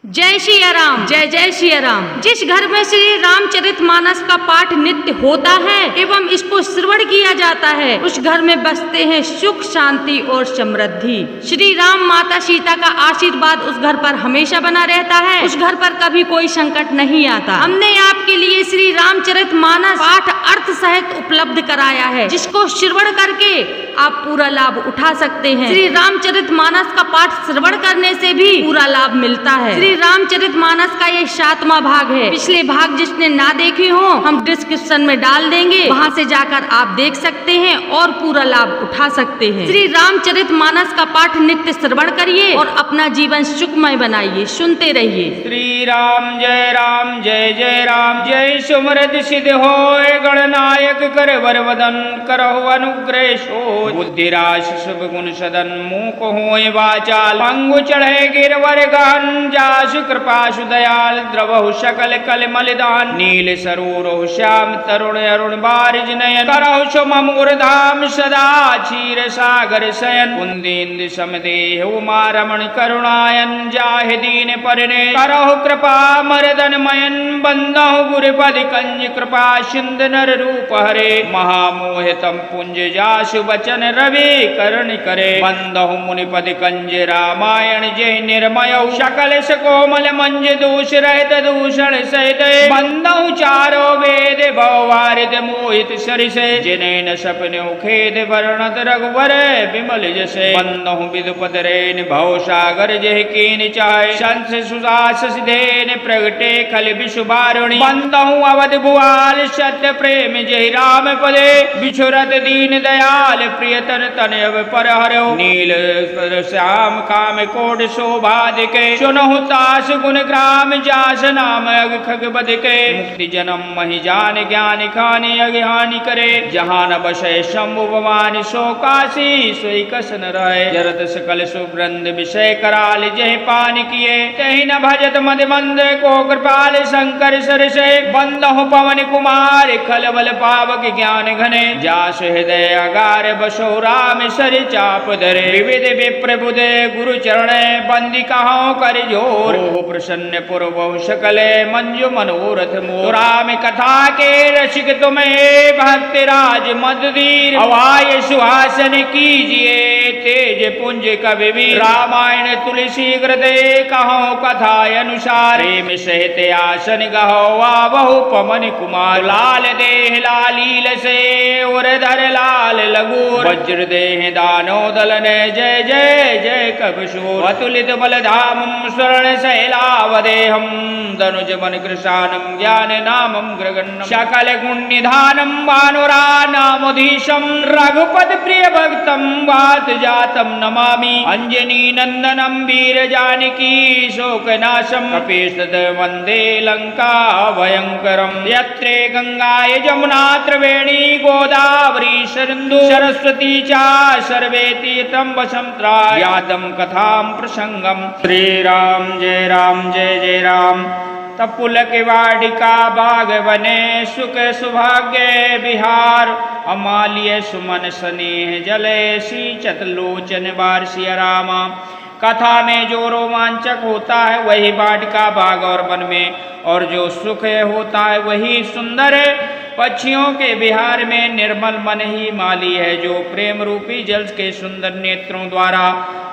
जय श्री राम, जय जय श्री राम। जिस घर में श्री रामचरितमानस का पाठ नित्य होता है एवं इसको श्रवण किया जाता है, उस घर में बसते हैं सुख, शांति और समृद्धि। श्री राम माता सीता का आशीर्वाद उस घर पर हमेशा बना रहता है। उस घर पर कभी कोई संकट नहीं आता। हमने आपके लिए श्री रामचरितमानस पाठ अर्थ सहित उपलब्ध कराया है, जिसको श्रवण करके आप पूरा लाभ उठा सकते हैं। श्री रामचरितमानस का पाठ श्रवण करने से भी पूरा लाभ मिलता है। श्री रामचरितमानस का ये 7वां भाग है। पिछले भाग जिसने ना देखे हो, हम डिस्क्रिप्शन में डाल देंगे, वहां से जाकर आप देख सकते हैं और पूरा लाभ उठा सकते हैं। श्री रामचरितमानस का पाठ नित्य श्रवण करिए और अपना जीवन सुखमय बनाइए। सुनते रहिए। श्री राम जय जय राम। जय सुमृत सिद्ध होय गणनायक कर वर वदन करहु अनुग्रह सो बुद्धिराश शुभ गुण सदन मूक होय वाचाल पंगु चढ़े गिरवर गहन जासु कृपासु दयाल द्रवहु सकल कल मलिदान नील सरोरहु श्याम तरुण अरुण बारिज नयन करहु सुममूर धाम सदा क्षीर सागर शयन कुंदेन्दु समदेह उमा रमण करुणायन जाहि दीन परने करहु कृपा मरदन मयन बंदहु गुरुपद कंज कृपा सिंधु नर रूप हरे महामोहितम पुंज जासु वचन रवि करण करे बंदहु मुनिपद कंज रामायण जय निर्मय सकल कोमल मंज दूष रहित दूषण सहित बंदहु चारो वेद भववारिद मोहित सरिसे जिनेन सपने खेद वर्णत रघुवर विमल जसे बंदहु विदुपद रेन भव सागर जह कीन चाहे संस सुजास सिधेन प्रगटे खल विषुबारुणि बंदहु अवध भुआल सत्य प्रेम जय राम पदे बिछुरत दीन दयाल प्रियतन तनयव पर हरो नील श्याम काम कोट शोभादिके सुनहु तास गुण ग्राम जास नाम अग खग बद के मुक्ति जन्म महि जान ज्ञान खानि अज्ञानी करे जहान बसय शंभु भवानी सो काशी सोई कसन रहे जरत सकल सुवृंद विषय कराल जय पान किए तहि न भजत मद मंद को कृपाल शंकर सरसे बंदहु पवन कुमार खल बल पावक ज्ञान घने जास हृदय अगार बसो राम सर चाप धरे विविध विप्र बुध गुरु चरण बंदी कहो कर जोर प्रसन्न पूर्व सकले मंजु मनोरथ मोर राम कथा के रसिक तुम्हें भक्ति राज मदधीर हवाय सुहासन कीजिए तेज पुंज कवि रामायण तुलसी हृदय कहो कथा अनुसार प्रेम सहित आसन गहो बहु पवन कुमार लाल देह लालील से और धर लाल लगू वज्र देह दानो दलन जय जय जय कबशूर अतुलित बल धाम स्वर्ण शैलावदेहम धनुज मन कृशानम ज्ञान नामम ग्रगण्यम सकल गुण निधानम वानुरा नामधीशम रघुपद प्रिय भक्तम वात जातम नमामि अंजनी नंदनम वीर जानकी शोक नाशम कपीसद वंदे लंका भयंकरम यत्रे गंगाय जमुना त्रिवेणी गोदावरी सिंधु सरस्वती चा सर्वे तीर्थम वशम त्रायातम कथाम प्रसंगम। श्री राम जय जय राम। तपुलक वाटिका बाग बने सुख सुभाग्य विहार अमाल्य सुमन स्नेह जले सींचत लोचन बार सिया रामा। कथा में जो रोमांचक होता है वही वाटिका बाग और वन में, और जो सुख होता है वही सुंदर पक्षियों के विहार में निर्मल मन ही माली है, जो प्रेम रूपी जल के सुंदर नेत्रों द्वारा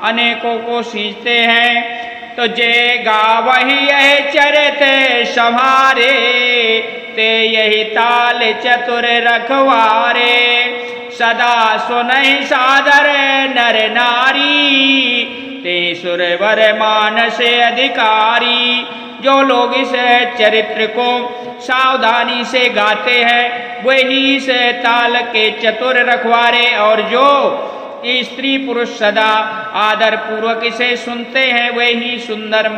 अनेकों को सींचते हैं। तो जे गावहि यह चरित संहारे ते यही ताल चतुर रखवारे सदा सुनहि सादर नर नारी ते सुरवर मानस अधिकारी। जो लोग इस चरित्र को सावधानी से गाते हैं वही इस ताल के चतुर रखवारे, और जो स्त्री पुरुष सदा आदर पूर्वक इसे सुनते हैं वही सुंदर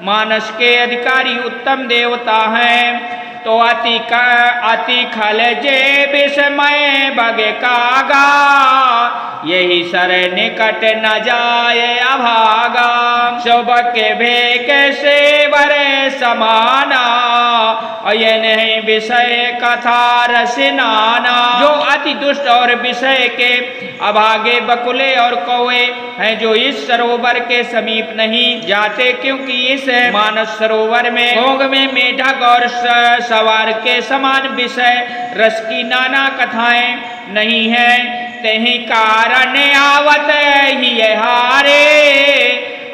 मानस के अधिकारी उत्तम देवता हैं। तो अति खल जे विस्मय बग कागा यही सर निकट न जाए अभागा। शोभक भे कैसे वर समाना अयन विषय कथा रसनाना। जो अति दुष्ट और विषय के अभागे बकुले और कौवे हैं, जो इस सरोवर के समीप नहीं जाते, क्योंकि इस मानस सरोवर में भोग में मेढक और सवार के समान विषय रस की नाना कथाएं नहीं है। तही कारण आवत ही हारे,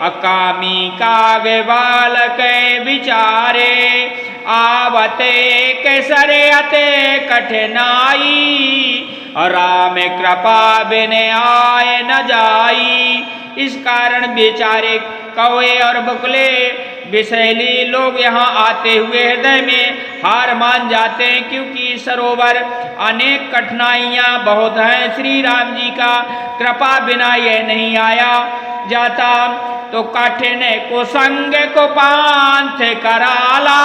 अकामी कागे बालक विचारे। आवते केसरे अते कठिनाई, राम कृपा बिन आए न जाई। इस कारण बेचारे कौवे और बकुले विषैली लोग यहाँ आते हुए हृदय में हार मान जाते हैं, क्योंकि सरोवर अनेक कठिनाइयाँ बहुत हैं। श्री राम जी का कृपा बिना यह नहीं आया जाता। तो कठिन को संग को पांथ कराला,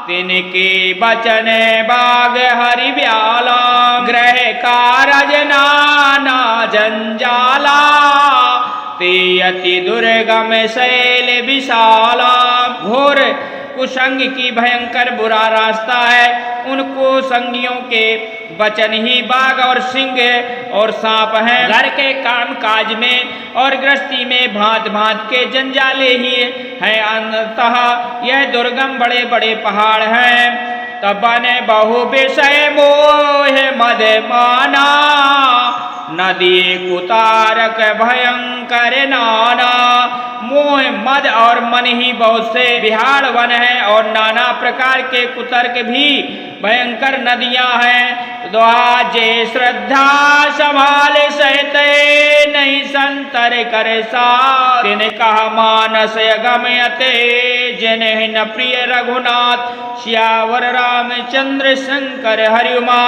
तिनके बचन बाग हरि ब्याला। ग्रह कारज नाना जंजाला, ते अति दुर्गम शैल विशाला। घोर कुसंग की भयंकर बुरा रास्ता है। उनको संगियों के वचन ही बाघ और सिंह और सांप हैं। घर के काम काज में और गृहस्थी में भांत भांत के जंजाले ही हैं। अंततः यह दुर्गम बड़े बड़े पहाड़ हैं। तब बने बहु विषय मोह मद माना, नदी कुतारक भयंकर नाना। मोह मद और मन ही बहुत से बिहाड़ वन है, और नाना प्रकार के कुतर्क भी भयंकर नदियां हैं। द्वाजे श्रद्धा संभाल सहते, नहीं संतर करे साथ। तिन कहा मानस गमयते, जिन्हें न प्रिय रघुनाथ। श्यावर रामचंद्र शंकर हरिउमा।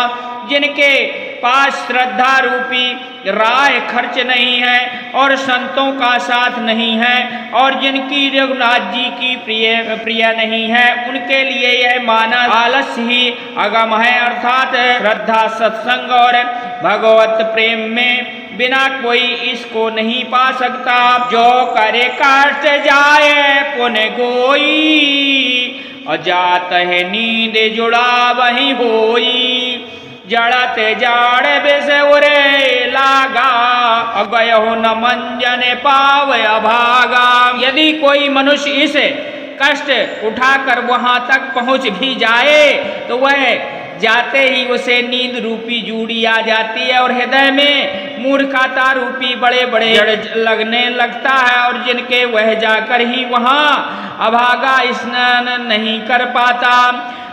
जिनके पास श्रद्धा रूपी राय खर्च नहीं है और संतों का साथ नहीं है, और जिनकी रघुनाथ जी की प्रिय नहीं है, उनके लिए यह मानस आलस्य ही अगम है। अर्थात श्रद्धा सत्संग और भगवत प्रेम में बिना कोई इसको नहीं पा सकता। जो करे कष्ट जाए पुण्य गोई, अजात है नींद जुड़ा वही होई। जड़त जाड़ बेस उरे लागा, अगयो न मंजन पाव अभागा। यदि कोई मनुष्य इस कष्ट उठाकर वहां तक पहुंच भी जाए, तो वह जाते ही उसे नींद रूपी जूड़ी आ जाती है, और हृदय में मूर्खता रूपी बड़े बड़े जड़ लगने लगता है, और जिनके वह जाकर ही वहां अभागा स्नान नहीं कर पाता।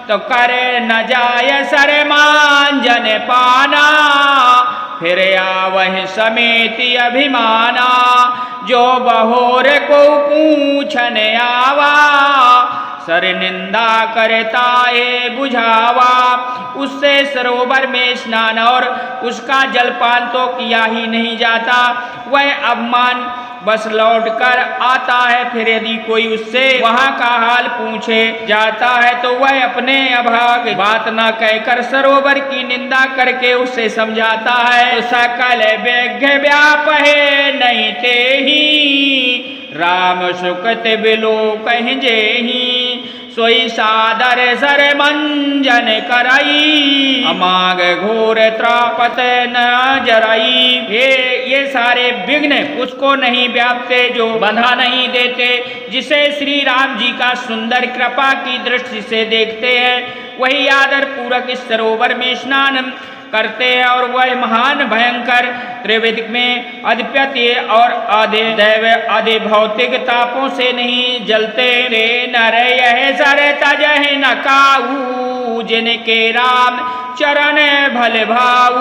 तो करे न जाय सर मांजन पाना, फिर आवहि समेति अभिमाना। जो बहोर को पूछन आवा, सर निंदा करता है बुझावा। उससे सरोवर में स्नान और उसका जलपान तो किया ही नहीं जाता, वह अपमान बस लौट कर आता है। फिर यदि कोई उससे वहां का हाल पूछे जाता है, तो वह अपने अभाग बात न कहकर सरोवर की निंदा करके उससे समझाता है। तो सकल विघ्न व्याप है नहीं ते ही, राम सुकत बिलो कहीं जेही। सोई सादर सर मंजन कराई, अमाग घोर त्रापत न जराई। ये सारे विघ्न उसको नहीं व्यापते, जो बंधा नहीं देते। जिसे श्री राम जी का सुंदर कृपा की दृष्टि से देखते हैं, वही आदर पूर्वक इस सरोवर में स्नान करते हैं, और वह महान भयंकर त्रिविध में अधिपत्य और आधे दैव आधे भौतिक तापों से नहीं जलते। रे नर यह सर तजह न काऊ, जिनके राम चरण भल भाऊ।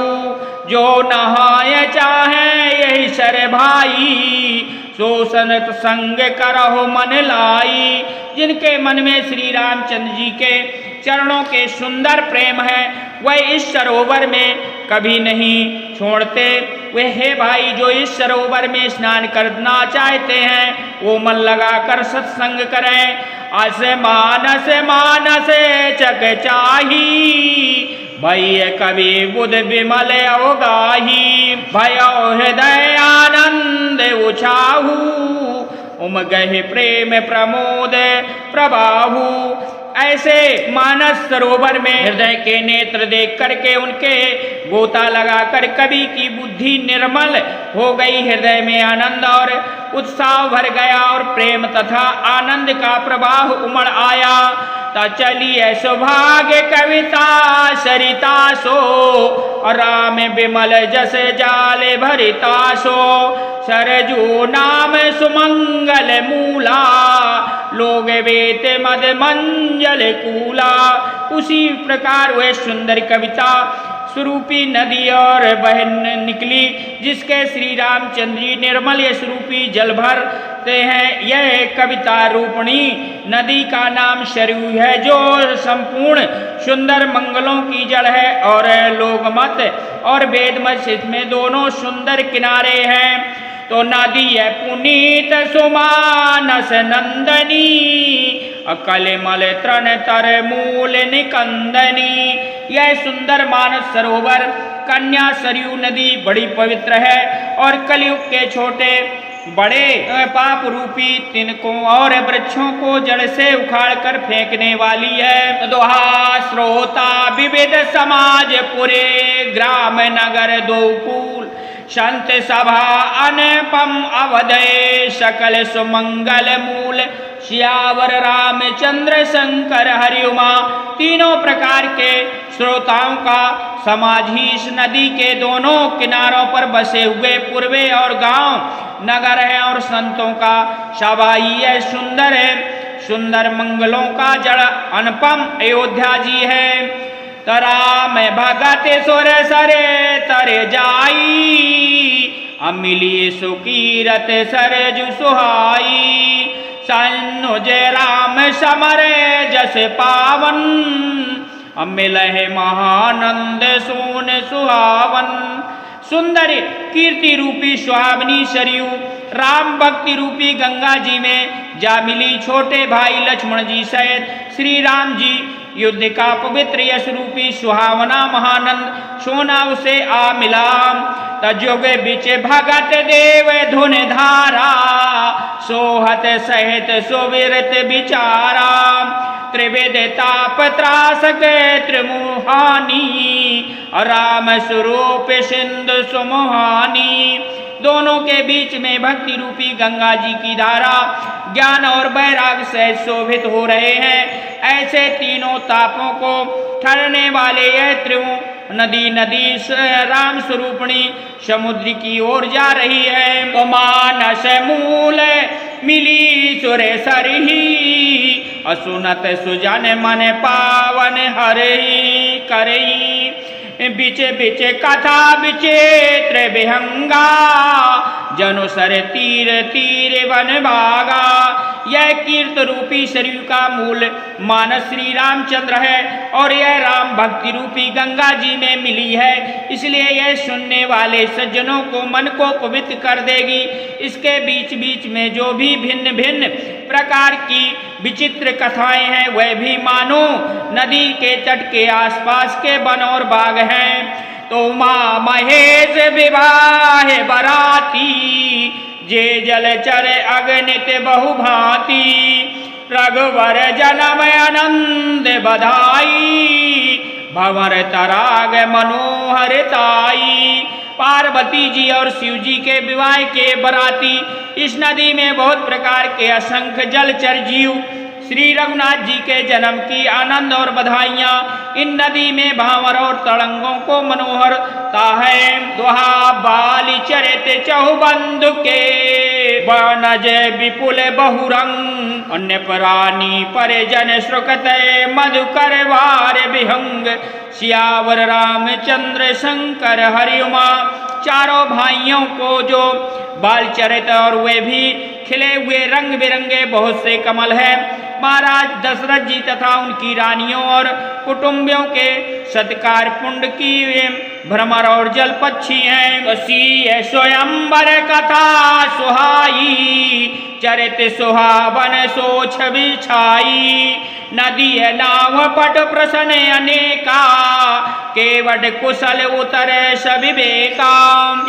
जो नहाय चाहे यही सर भाई, सो सनत संग करहो मन लाई। जिनके मन में श्री रामचंद्र जी के चरणों के सुंदर प्रेम है, वह इस सरोवर में कभी नहीं छोड़ते। वे हे भाई, जो इस सरोवर में स्नान करना चाहते हैं, वो मन लगाकर सत्संग करें। अस मानस मानस चक चाही, भय कवि बुध विमल अवगाही। भयो हृदय आनंद उछाहू, उमगहि प्रेम प्रमोद प्रबाहू। ऐसे मानस सरोवर में हृदय के नेत्र देख करके उनके गोता लगाकर कवि की बुद्धि निर्मल हो गई। हृदय में आनंद और उत्साह भर गया और प्रेम तथा आनंद का प्रवाह उमड़ आया। ता चलिए सौभाग्य कविता सरिता सो, राम बिमल जस जाले भरिता सो, सरजू नाम सुमंगल मूला, लोग वेत मद मंजल कूला। उसी प्रकार वह सुंदर कविता स्वरूपी नदी और बहन निकली, जिसके श्री रामचंद्र जी निर्मल स्वरूपी जल भरते हैं। यह कविता रूपणी नदी का नाम सरयू है, जो संपूर्ण सुंदर मंगलों की जड़ है। और लोकमत और वेदमत इसमें दोनों सुंदर किनारे हैं। तो नदी है पुनीत सुमानस नंदनी, अकल मल तृण तर मूल निकंदनी। यह सुंदर मानस सरोवर कन्या सरयू नदी बड़ी पवित्र है और कलयुग के छोटे बड़े पाप रूपी तिनकों और वृक्षों को जड़ से उखाड़ कर फेंकने वाली है। दोहा श्रोता विविध समाज पुरे, ग्राम नगर दो कूल, संत सभा अनुपम अवधे, सकल सुमंगल मूल, सियावर रामचंद्र शंकर हरिउमा। तीनों प्रकार के श्रोताओं का समाज ही इस नदी के दोनों किनारों पर बसे हुए पूर्वे और गांव नगर है और संतों का सभाई है। सुंदर मंगलों का जड़ अनुपम अयोध्या जी है। तरा में भगत सुर सरे तरे जाई, अमिली सुकीरत सरजु सुहाई, सन्नुज राम समरे जस पावन, अमिल है महानंद सोन सुहावन। सुंदर कीर्ति रूपी सुहावनी सरयू राम भक्ति रूपी गंगा जी में जा मिली। छोटे भाई लक्ष्मण जी सहित श्री राम जी युद्ध का पवित्र यश रूपी सुहावना महानंद सोना उसे आ मिला। तजुग बिच भगत देव धुन धारा, सोहत सहित सुविरत विचारा, त्रिविध ताप त्रासक त्रिमुहानी, राम स्वरूप सिंधु सुमोहानी। दोनों के बीच में भक्ति रूपी गंगा जी की धारा ज्ञान और वैराग से शोभित हो रहे हैं। ऐसे तीनों तापों को ठहरने वाले यह त्रिभुवन नदी राम स्वरूपणी समुद्र की ओर जा रही है। तो मानस मूल मिली सुरे सरही, असुनत सुजन मन पावन हरि करही, बिच बिच कथा विचित्र विहंगा, जनु सर तीर तीर वन भागा। यह कीर्त रूपी सरयू का मूल मानस श्री रामचंद्र है और यह राम भक्ति रूपी गंगा जी में मिली है, इसलिए यह सुनने वाले सज्जनों को मन को पवित्र कर देगी। इसके बीच बीच में जो भी भिन्न भिन्न प्रकार की विचित्र कथाएं हैं वह भी मानो नदी के तट के आसपास के वन और बाग हैं। तो माँ महेश विवाह बराती, जे जलचर अगणित बहुभांति, रघुवर जन्म आनंद बधाई, भंवर तराग मनोहरताई। पार्वती जी और शिव जी के विवाह के बराती इस नदी में बहुत प्रकार के असंख्य जलचर जीव श्री रघुनाथ जी के जन्म की आनंद और बधाइयाँ इन नदी में भांवर और तड़ंगों को मनोहरता है। दोहा बाली चरित चहुबंधु के, बनज विपुल बहुरंग, अन्य प्राणी परिजन श्रुकत मधुकर वार विहंग, सियावर रामचंद्र शंकर हरिउमा। चारों भाइयों को जो बाल चरित और वे भी खिले हुए रंग बिरंगे बहुत से कमल है। महाराज दशरथ जी तथा उनकी रानियों और कुटुंबियों के सत्कार पुंड की भ्रमर और जल पक्षी हैं। सी स्वयंवर कथा सुहाई, चरित सुहावन सो छवि छाई, नदी नाव पट प्रसन अनेका, केवट कुशल उतरे सविवेका।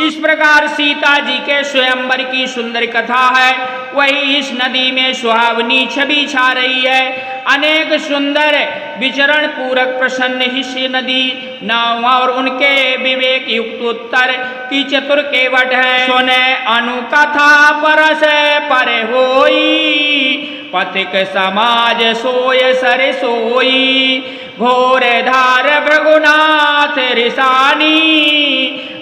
इस प्रकार सीता जी के स्वयंवर की सुंदर कथा है, वही इस नदी में सुहावनी छवि छा रही है। अनेक सुंदर विचरण पूरक प्रसन्न हिस्य नदी नाव और उनके विवेक युक्त उत्तर की चतुर केवट है। सुने अनुकथा परस पर होई, पथिक समाज सोय सर सोई। घोर धार भृगुनाथ रिसानी,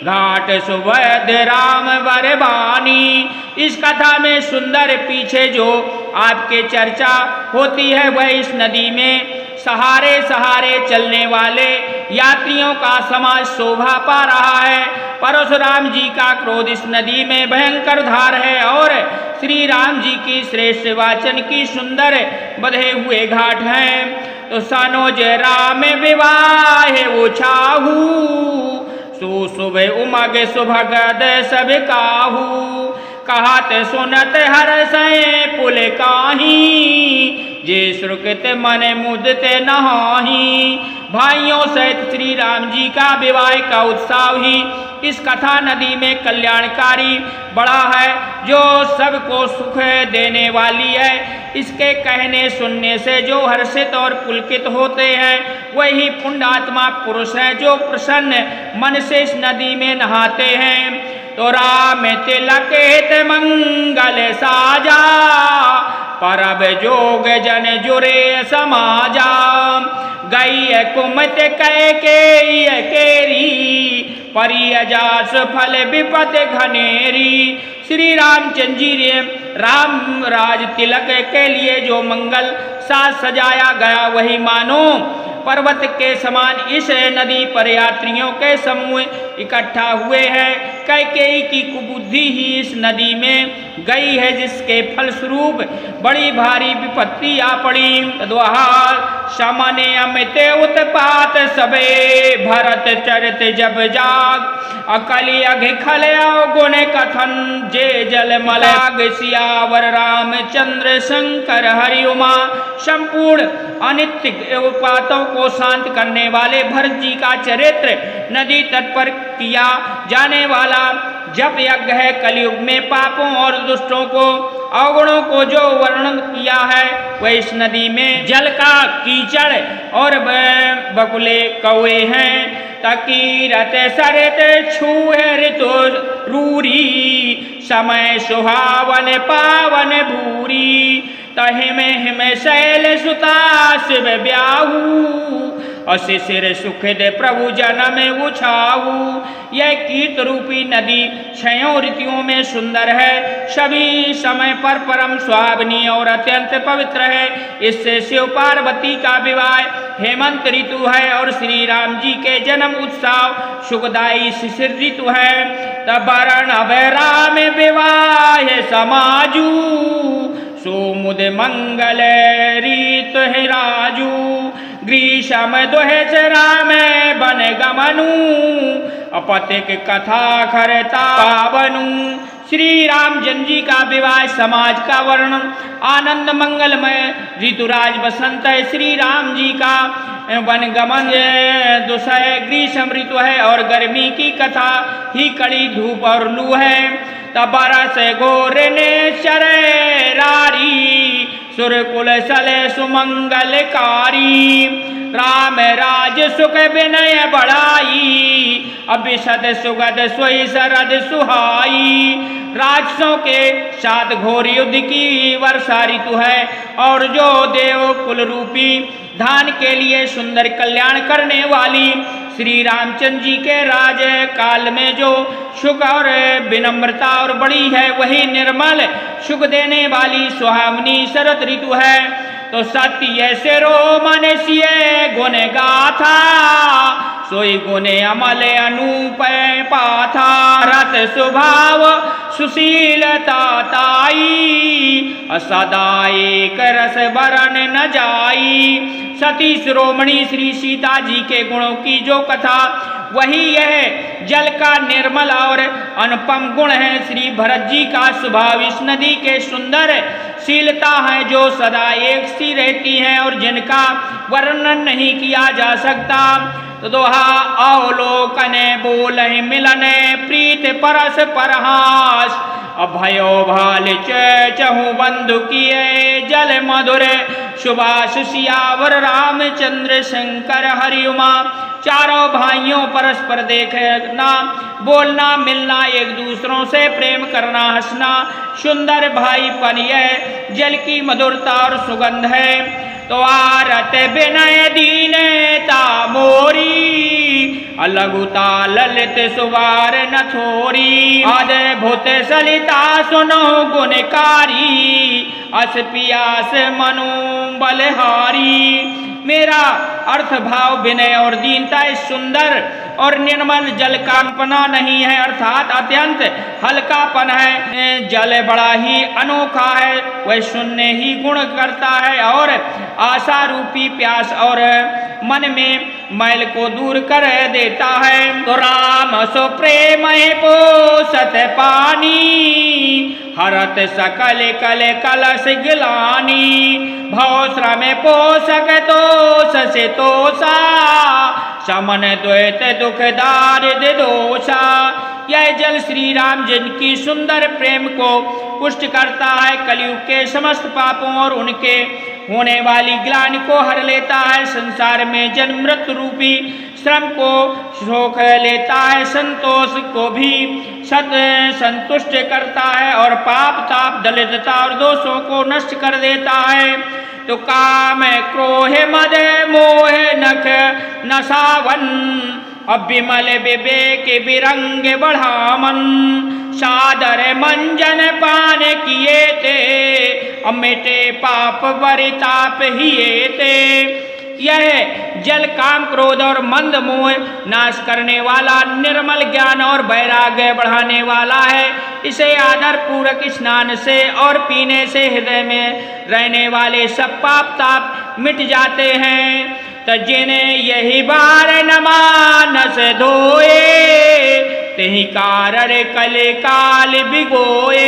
घाट सुवध राम बरबानी। इस कथा में सुंदर पीछे जो आपके चर्चा होती है वह इस नदी में सहारे सहारे चलने वाले यात्रियों का समाज शोभा पा रहा है। परशुराम जी का क्रोध इस नदी में भयंकर धार है और श्री राम जी की श्रेष्ठ वाचन की सुंदर बधे हुए घाट हैं। तो सनोज राम विवाह उछाहू, सुशुभ उमग सुभगद सब काहू। कहत सुनत हर्षय पुल काही, जे श्रुकित मन मुदत नहाही। भाइयों सहित श्री राम जी का विवाह का उत्साह ही इस कथा नदी में कल्याणकारी बड़ा है, जो सबको सुख देने वाली है। इसके कहने सुनने से जो हर्षित और पुलकित होते हैं वही पुण्यात्मा पुरुष हैं, जो प्रसन्न मन से इस नदी में नहाते हैं। तो राम तिलक हित मंगल साजा, परब जोग जन जुरे समाजा। गई कुमत कह के केरी, परियजास फल विपत घनेरी। श्री रामचंद्र जी ने राम राज तिलक के लिए जो मंगल साज सजाया गया वही मानो पर्वत के समान इस नदी पर यात्रियों के समूह इकट्ठा हुए हैं। कैकेयी की कुबुद्धि ही इस नदी में गई है, जिसके फलस्वरूप बड़ी भारी विपत्ति आ पड़ी। तद्वहार सामान्य अमित उत्पात सबे, भरत चरित जब जाग। अकली अघिखल गुण कथन, जे जल मलाग। सियावर रामचंद्र शंकर हरि उमा। संपूर्ण अनित्य उत्पातों को शांत करने वाले भरत जी का चरित्र नदी तट पर किया जाने वाला जप यज्ञ है। कलयुग में पापों और दुष्टों को अवगुणों को जो वर्णन किया है वह इस नदी में जल का कीचड़ और बकुले कौए हैं। तकीरत सरत छूहे ऋतु रूरी, समय सुहावन पावन भूरी। तहिम हिम शैल सुता शिव ब्याहू, अशिशिर सुखद प्रभु जन्म उछाऊ। यह कीर्त रूपी नदी छयों ऋतुओं में सुंदर है, सभी समय पर परम सुहावनी और अत्यंत पवित्र है। इससे शिव पार्वती का विवाह हेमंत ऋतु है और श्री राम जी के जन्म उत्सव सुखदायी शिशिर ऋतु है। तब वरण राम विवाह समाजू, सोमुद मंगल रीत है राजू। ग्रीष्म दोहेच राम बन गमनु, अपतिक कथा खरता पावनु। श्री रामचंद्र जी का विवाह समाज का वर्णन आनंद मंगलमय ऋतुराज बसंत है। श्री राम जी का वन गमन दुसह ग्रीष्म ऋतु है और गर्मी की कथा ही कड़ी धूप और लू है। तब बरस घोर ने शरारी, सुरकुल सले सुमंगलकारी। राम राज सुख विनय बढ़ाई, अभिषद सुगध सोई शरद सुहाई। राक्षसों के साथ घोर युद्ध की वर्षा ऋतु है और जो देव कुल रूपी धान के लिए सुंदर कल्याण करने वाली श्री रामचंद्र जी के राज काल में जो सुख और विनम्रता और बड़ी है वही निर्मल सुख देने वाली सुहावनी शरद ऋतु है। तो सत्य से रो मनसिए गुण गाथा, सोई गुणे अमल अनूप पाथा। रत स्वभाव सुशीलता ताई, सदा एक रस वरण न जाई। सती शिरोमणि श्री सीता जी के गुणों की जो कथा वही यह जल का निर्मल और अनुपम गुण है। श्री भरत जी का स्वभाव इस नदी के सुंदर शीलता है जो सदा एक सी रहती हैं और जिनका वर्णन नहीं किया जा सकता। तो दोहा अवलोकने बोलहि मिलने, प्रीत परस परहास। अभयो भाल चहु बंधु किए, जल मधुर सुभाष सियावर रामचंद्र शंकर हरि उमा। चारों भाइयों परस्पर देखना, बोलना, मिलना, एक दूसरों से प्रेम करना, हंसना, सुंदर भाईपन यह जल की मधुरता और सुगंध है। तो आरत विनय दीनता मोरी, लघुता ललित सुवार न थोरी। अद्भुत सलिता सुनो गुणकारी, अस पियास मनु बलहारी। मेरा अर्थ भाव विनय और दीनता इस सुंदर और निर्मल जल का अपना नहीं है, अर्थात अत्यंत हल्कापन है। जल बड़ा ही अनोखा है, वह शून्य ही गुण करता है और आशा रूपी प्यास और मन में मैल को दूर कर देता है। तो राम सो प्रेम पोषत पानी, हरत सकल कल कलश गिलानी। भव श्रम पोषक तोष से तोषा, समन द्वैत दुख दारिद्र दोषा। यह जल श्री राम जिनकी सुंदर प्रेम को पुष्ट करता है, कलयुग के समस्त पापों और उनके होने वाली ग्लानि को हर लेता है, संसार में जन्म मृत्यु रूपी श्रम को शोक लेता है, संतोष को भी संतुष्ट करता है और पाप ताप दलितता और दोषों को नष्ट कर देता है। तो काम क्रोह मद मोह नख नसावन, अविमल विवेक विरंग बढ़ामन। सादर मंजन पान किए थे, अमिटे पाप बरिताप हिए थे। यह जल काम क्रोध और मंद मोह नाश करने वाला, निर्मल ज्ञान और वैराग्य बढ़ाने वाला है। इसे आदर पूर्वक स्नान से और पीने से हृदय में रहने वाले सब पाप ताप मिट जाते हैं। तो जिन्हें यही बार न मानस धोए, तेहि कारण कले काल बिगोए।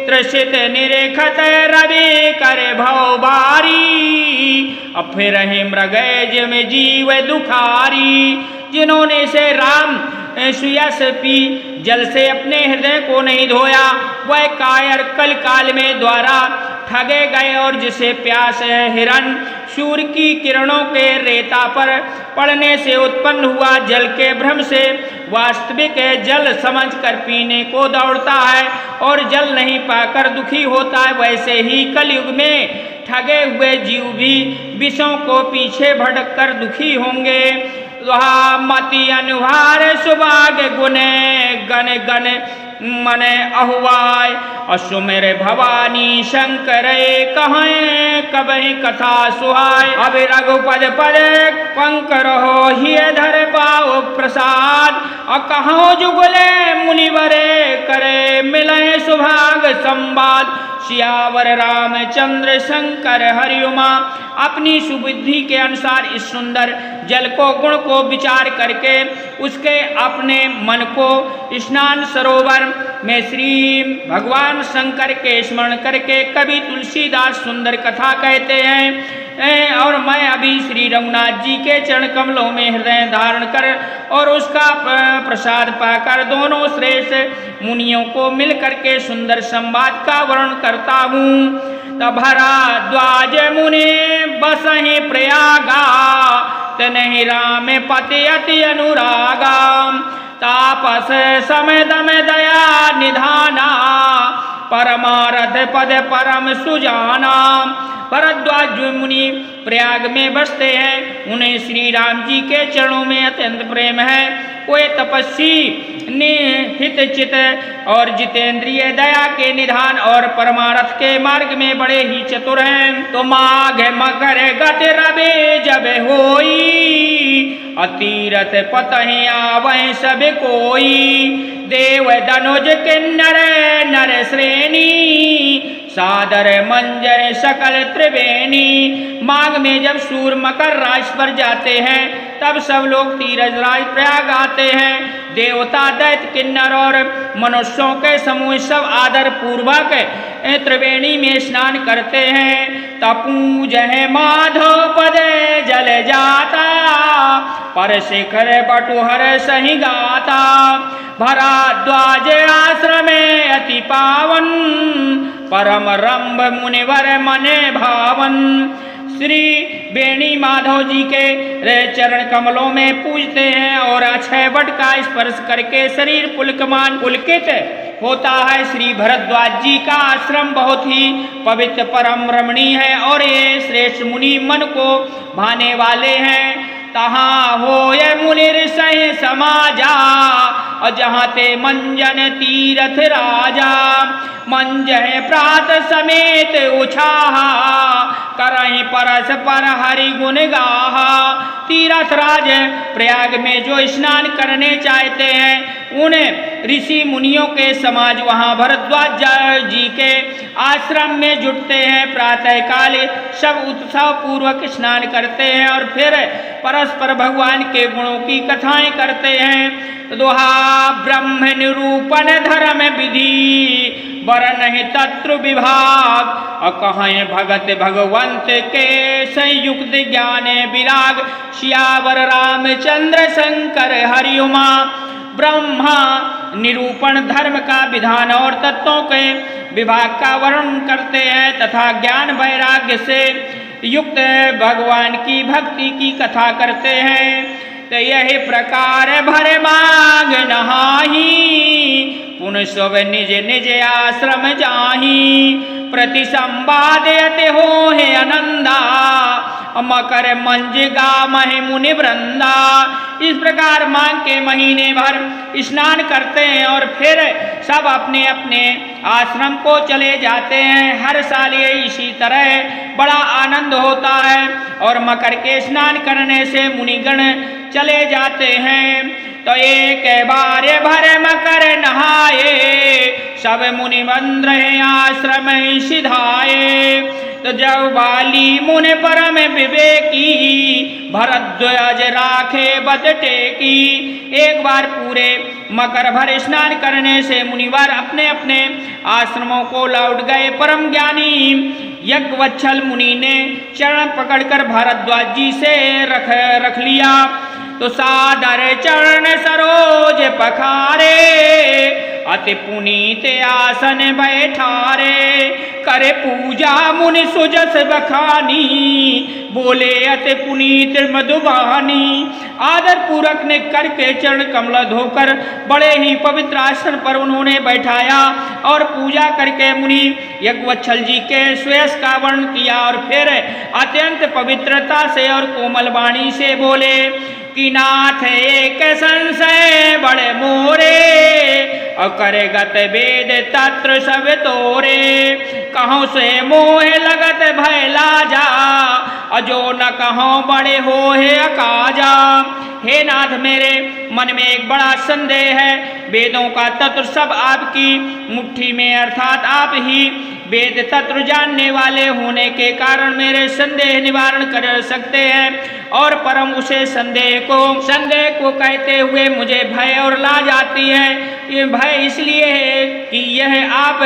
त्रसित निरेखत रवि कर भव बारी, अब फिर मृगज में जीव दुखारी। जिन्होंने से राम सुयस पी जल से अपने हृदय को नहीं धोया, वह कायर कल काल में द्वारा ठगे गए। और जिसे प्यास हिरण सूर्य की किरणों के रेता पर पड़ने से उत्पन्न हुआ जल के भ्रम से वास्तविक जल समझकर पीने को दौड़ता है और जल नहीं पाकर दुखी होता है, वैसे ही कलयुग में ठगे हुए जीव भी विषयों को पीछे भटक कर दुखी होंगे। मति अनुहार सुभाग गुने गण गण मन अहुआय, असुमेर भवानी शंकर कहें कबहि कथा सुहाय। अब रघुपद पद पंकर हो ही धर पाओ प्रसाद, कहो जुगले मुनिवरे करे मिले सुभाग संवाद। सियावर रामचंद्र शंकर हरि उमा। अपनी सुबुद्धि के अनुसार इस सुंदर जल को गुण को विचार करके उसके अपने मन को स्नान सरोवर में श्री भगवान शंकर के स्मरण करके कवि तुलसीदास सुंदर कथा कहते हैं। और मैं अभी श्री रघुनाथ जी के चरण कमलों में हृदय धारण कर और उसका प्रसाद पाकर दोनों श्रेष्ठ मुनियों को मिल करके सुंदर संवाद का वर्णन करता हूँ। तब भरद्वाज मुनि बसहि प्रयागा, तनहि राम पति अति अनुरागा। तापस समय दम दया निधाना, परमारथ पद परम सुजाना। भरद्वाज मुनि प्रयाग में बसते हैं, उन्हें श्री राम जी के चरणों में अत्यंत प्रेम है। वे तपस्वी निहित चित और जितेंद्रिय दया के निधान और परमारथ के मार्ग में बड़े ही चतुर हैं। तो माघ मकर गति रवि जब होई, अतीरथ पतहि आवै सब कोई। देव धनुज किन्नर नर श्रेणी, सादर मंजर सकल त्रिवेणी। माघ में जब सूर्य मकर राशि पर जाते हैं तब सब लोग तीर्थराज प्रयाग आते हैं। देवता दैत्य किन्नर और मनुष्यों के समूह सब आदर पूर्वक त्रिवेणी में स्नान करते हैं। तपूज है माधव पद जल जाता, पर शिखर बटुहर सही गाता। भरद्वाज आश्रम अति पावन, परम रंभ मुनिवर मने भावन। श्री बेणी माधव जी के चरण कमलों में पूजते हैं और अक्षय वट का स्पर्श करके शरीर पुलकित होता है। श्री भरद्वाज जी का आश्रम बहुत ही पवित्र परम रमणीय है और ये श्रेष्ठ मुनि मन को भाने वाले हैं। तहाँ हो ये मुनिर सह समाजा और जहाँ ते मंजन तीरथ राजा मंजह प्रात समेत उछाहा करहीं परस पर हरि गुण गाहा। तीरथ राज प्रयाग में जो स्नान करने चाहते हैं उन ऋषि मुनियों के समाज वहाँ भरद्वाज जी के आश्रम में जुटते हैं। प्रातः काल सब उत्सव पूर्वक स्नान करते हैं और फिर परस्पर भगवान के गुणों की कथाएं करते हैं। दोहा ब्रह्म निरूपण धर्म विधि वरन तत्र विभाग अकहें भगत भगवंत के संयुक्त ज्ञान विराग। सियावर रामचंद्र शंकर हरिउमा ब्रह्मा निरूपण धर्म का विधान और तत्वों के विभाग का वर्णन करते हैं तथा ज्ञान वैराग्य से युक्त भगवान की भक्ति की कथा करते हैं। तो यही प्रकार भर मांग नहाही पुन सब निज निज आश्रम जाही। प्रति संवाद यते हो है आनंदा मकर मंज गामहि मुनि वृंदा। इस प्रकार मांग के महीने भर स्नान करते हैं और फिर सब अपने अपने आश्रम को चले जाते हैं। हर साल ये इसी तरह बड़ा आनंद होता है और मकर के स्नान करने से मुनिगण चले जाते हैं। तो एक बार भर मकर नहाए सब मुनि मंद्र आश्रम सिधाए। तो जब बाली मुनि परम विवेकी भरद्वाज राखे बद टेकी। एक बार पूरे मकर भर स्नान करने से मुनिवर अपने अपने आश्रमों को लौट गए। परम ज्ञानी यज्ञवत्सल मुनि ने चरण पकड़कर भरद्वाज जी से रख लिया। तो सादर चरण सरोज पखारे अति पुनीत आसन बैठारे। करे पूजा मुनि सुजस बखानी बोले अति पुनीत मधुबानी। आदर पूर्वक ने करके चरण कमल धोकर बड़े ही पवित्र आसन पर उन्होंने बैठाया और पूजा करके मुनि यज्ञवत्सल जी के श्रेयस का वर्णन किया और फिर अत्यंत पवित्रता से और कोमल वाणी से बोले कि नाथ एक संशय बड़े मोरे और करे गत वेद तत्र सब तोरे। कहों से मोह लगत भय लाजा अजो न कहों बड़े हो है अकाजा। हे नाथ मेरे मन में एक बड़ा संदेह है। वेदों का तत्व सब आपकी मुट्ठी में अर्थात आप ही वेद तत्व जानने वाले होने के कारण मेरे संदेह निवारण कर सकते हैं और परम उसे संदेह को कहते हुए मुझे भय और लाज आती है। ये भय इसलिए है कि यह आप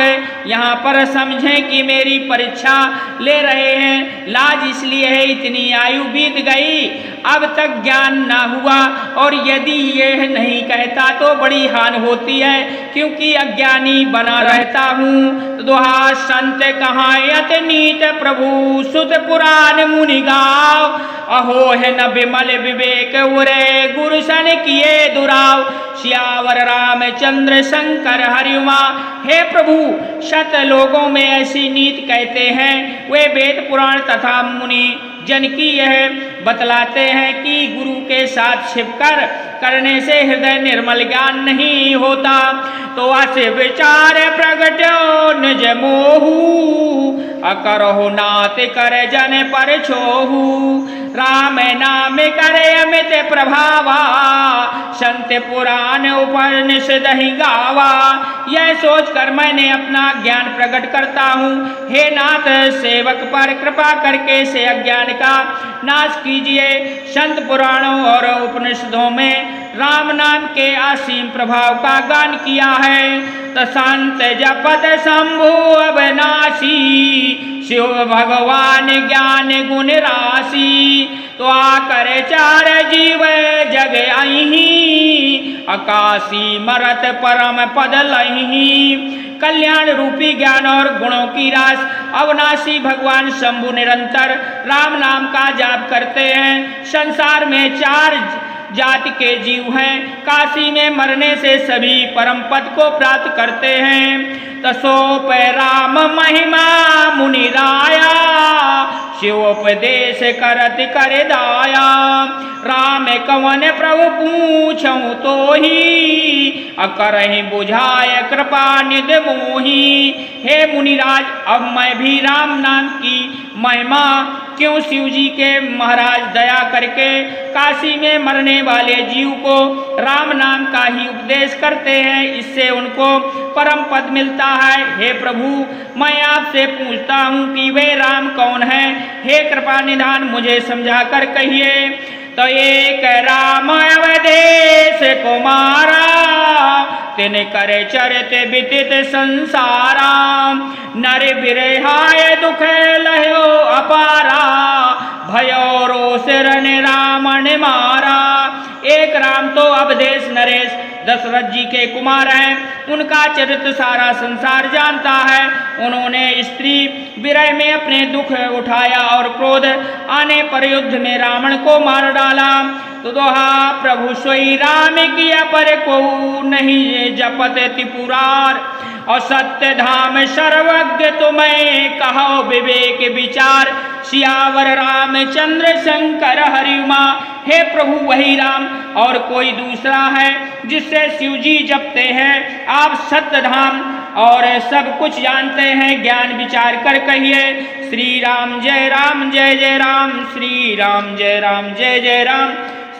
यहाँ पर समझें कि मेरी परीक्षा ले रहे हैं। लाज इसलिए है इतनी आयु बीत गई अब तक ज्ञान ना हुआ और यदि यह नहीं कहता तो बड़ी हानि होती है क्योंकि अज्ञानी बना रहता हूँ। दोहा संत कहायत नीत प्रभु सुत पुराण मुनि गाव अहो है न विमल विवेक उरे गुरु सन किए दुराव। सियावर रामचंद्र शंकर हरिउमा। हे प्रभु शत लोगों में ऐसी नीति कहते हैं वे वेद पुराण तथा मुनि जन की यह बतलाते हैं कि गुरु के साथ छिपकर करने से हृदय निर्मल ज्ञान नहीं होता। तो असे विचार प्रगट्यो निज मोहू अकरहु नात कर जन पर छोहू। राम नाम करे अमित प्रभावा संत पुराण उपनिषद ही गावा। यह सोचकर मैंने अपना ज्ञान प्रकट करता हूँ। हे नाथ सेवक पर कृपा करके से अज्ञान का नाश कीजिए। संत पुराणों और उपनिषदों में राम नाम के असीम प्रभाव का गान किया है। तो संत जपत शंभु अविनाशी शिव भगवान ज्ञान गुण राशि। तो आकर चार जीव जग अहि आकाशी मरत परम पद लहि। कल्याण रूपी ज्ञान और गुणों की रास अविनाशी भगवान शंभु निरंतर राम नाम का जाप करते हैं। संसार में 4 जाति के जीव हैं। काशी में मरने से सभी परम पद को प्राप्त करते हैं। तसोप राम महिमा मुनि राया, शिवोपदेश करत कर दाया। राम कवन प्रभु पूछऊं तो ही, अकरहि बुझाय कृपा निध मोही। हे मुनिराज, अब मैं भी राम नाम की महिमा क्यों शिव जी के महाराज दया करके काशी में मरने वाले जीव को राम नाम का ही उपदेश करते हैं, इससे उनको परम पद मिलता है। हे प्रभु, मैं आपसे पूछता हूँ कि वे राम कौन है? हे कृपा निधान, मुझे समझा कर कहिए। तो एक राम अवधेश कुमारा, तिन करे चरित बिदित संसारा। नर बिरहाय दुख लहो अपारा, भयो रोष रन रावण मारा। एक राम तो अवधेश नरेश दशरथ जी के कुमार हैं। उनका चरित्र सारा संसार जानता है। उन्होंने स्त्री विरह में अपने दुख उठाया और क्रोध आने पर युद्ध में रावण को मार डाला। तो दोहा प्रभु सोई राम किया पर को नहीं जपत त्रिपुरार। और सत्य धाम सर्वज्ञ तुम्हें कहो विवेक विचार। सियावर रामचंद्र शंकर हरिमा। हे प्रभु, वही राम और कोई दूसरा है जिससे शिव जी जपते हैं। आप सत्य धाम और सब कुछ जानते हैं, ज्ञान विचार कर कहिए। श्री राम जय राम जय जय राम, श्री राम जय राम जय जय राम,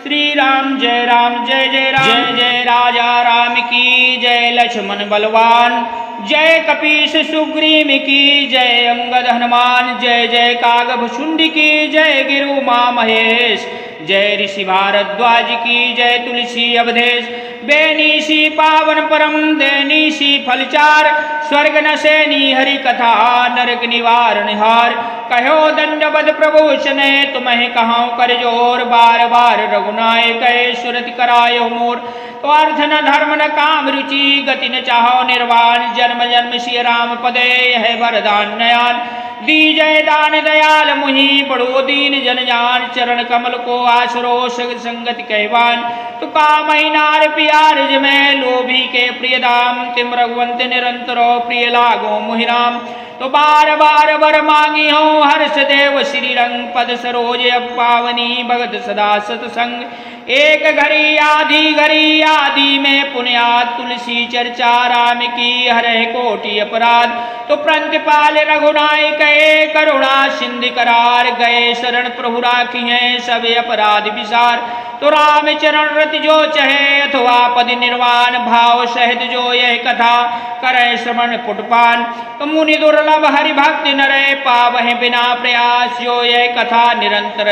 श्री राम जय राम जय जय राम। जय जय राजा राम की जय, लक्ष्मण बलवान जय, कपीश सुग्रीव की जय, अंगद हनुमान जय जय, कागभ शुंडी की जय, गिरु मा महेश जय, ऋषि भारद्वाज की जय, तुलसी अवधेश बेनीसी पावन परम देनीसी फलचार। स्वर्ग नशेनी हरि कथा नरक निवारण हार। कहो दंडवद प्रभु ने तुम्हें कहाँ कर जोर। बार बार रघुनाय कहे सुरति करायो मोर। तो अर्थ न धर्म न काम रुचि, गति न चाहो निर्वाण। जन्म जन्म श्री राम पदे है वरदान नयान। दीजय दान दयाल मुहि, बड़ो दीन जन जान। चरण कमल को आसरो संगति कहवान। तुका महीनार प्यार में लोभी के प्रिय दाम। तिम रघुवंत निरंतरो प्रिय लागो मुहिराम। तो बार बार वर मांगी हो हर्ष देव श्री रंग। पद सरोज पावनी भगत सदा सतसंग। एक घड़ी आदि में पुण्यात। तुलसी चर्चा राम की हरे कोटि अपराध। तो प्रतिपाल रघुनाय कहे करुणा सिंधु करार। गए शरण प्रभु राखी हैं सब अपराध विसार। तो राम चरण रति जो चहे अथवा पद निर्वाण। भाव सहित जो यह कथा करे श्रवण पुटपान। तो मुनि दुर्लभ हरि भक्ति नरे पावहि बिना प्रयास। जो यह कथा निरंतर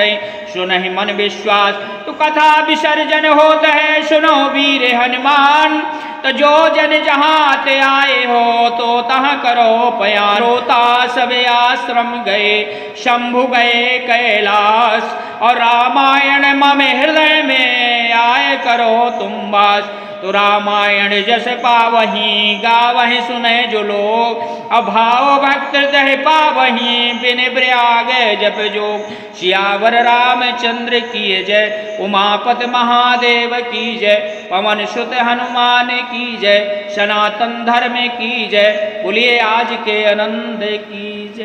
सुनहि मन विश्वास। तो कथा विसर्जन होत है सुनो वीर हनुमान। तो जो जन जहाँ ते आए हो तो तहाँ करो पयान। रोता सब आश्रम गए शंभु गए कैलाश। और रामायण मम हृदय में आए करो तुम वास। तो रामायण जस पावहीं गावहीं सुने जो लोग। अभाव भक्त दह पावहीं बिन प्रयाग जप जोग। सियावर रामचंद्र की जय, उमापत महादेव की जय। पवन सुत हनुमान की जय, सनातन धर्म की जय। बोलिए आज के आनंद की जय।